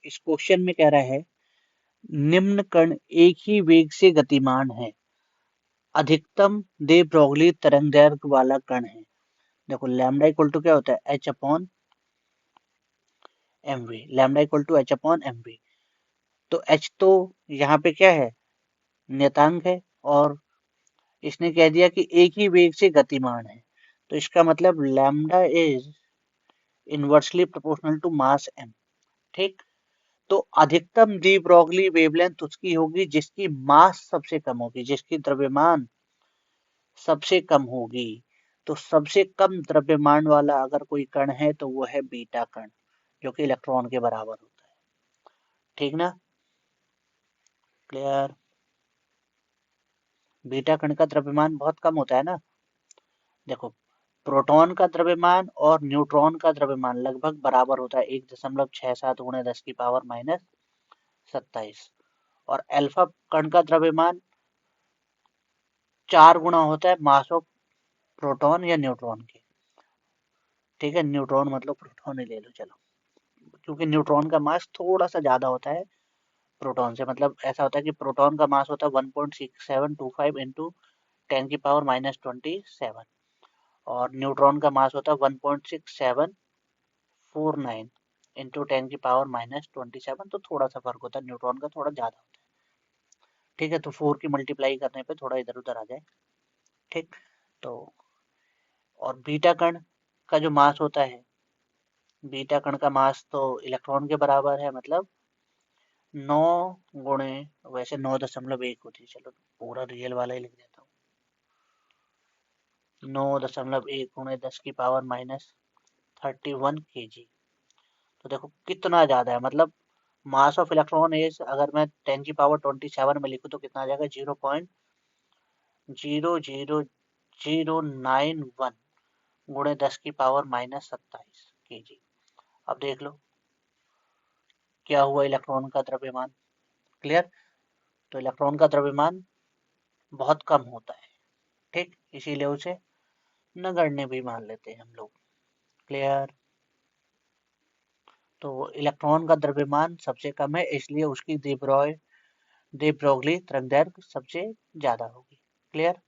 इस क्वेश्चन में कह रहा है निम्न कण एक ही वेग से गतिमान है, अधिकतम दे ब्रोगली तरंगदैर्घ्य वाला कण है। देखो लैम्डा इक्वल टू क्या होता है, h upon mv, lambda equal to h upon mv। तो h तो यहाँ पे क्या है, नियतांक है, और इसने कह दिया कि एक ही वेग से गतिमान है, तो इसका मतलब lambda is inversely proportional to mass m। ठीक, तो अधिकतम डी ब्रोगली वेवलेंथ उसकी होगी जिसकी मास सबसे कम होगी, जिसकी द्रव्यमान सबसे कम होगी। तो सबसे कम द्रव्यमान वाला अगर कोई कण है तो वो है बीटा कण, जो कि इलेक्ट्रॉन के बराबर होता है। ठीक ना, क्लियर। बीटा कण का द्रव्यमान बहुत कम होता है ना। देखो प्रोटॉन का द्रव्यमान और न्यूट्रॉन का द्रव्यमान लगभग बराबर होता है, 1.67 गुणे 10 की पावर माइनस 27। और अल्फा कण का द्रव्यमान 4 गुना होता है मास ऑफ प्रोटॉन या न्यूट्रॉन के। ठीक है, न्यूट्रॉन मतलब प्रोटॉन ही ले लो चलो, क्योंकि न्यूट्रॉन का मास थोड़ा सा ज्यादा होता है प्रोटॉन से। मतलब ऐसा होता है कि प्रोटॉन का मास होता है 1.6725 इंटू 10 की पावर माइनस 27, और न्यूट्रॉन का मास होता है 1.6749 इंटू 10 की पावर माइनस 27। तो थोड़ा सा फर्क होता है, न्यूट्रॉन का थोड़ा ज्यादा होता है। ठीक है, तो 4 की मल्टीप्लाई करने पे थोड़ा इधर उधर आ जाए। ठीक, तो और बीटा कण का जो मास होता है, बीटा कण का मास तो इलेक्ट्रॉन के बराबर है, मतलब 9 गुणे, वैसे 9.1 होती है, चलो पूरा रियल वाला ही लिख देता हूँ, 9.1 गुणे 10 की पावर माइनस 31 kg। तो देखो कितना ज्यादा है, मतलब मास ऑफ इलेक्ट्रॉन इज, अगर मैं 10 की पावर 27 में लिखूं तो कितना आ जाएगा, 0.00091 गुणे 10 की पावर माइनस 27 kg। अब देख लो क्या हुआ इलेक्ट्रॉन का द्रव्यमान। क्लियर, तो इलेक्ट्रॉन का द्रव्यमान बहुत कम होता है। ठीक, इसीलिए उसे नगण्य भी मान लेते हैं हम लोग। क्लियर, तो इलेक्ट्रॉन का द्रव्यमान सबसे कम है, इसलिए उसकी दे ब्रोगली तरंगदैर्घ्य सबसे ज्यादा होगी। क्लियर।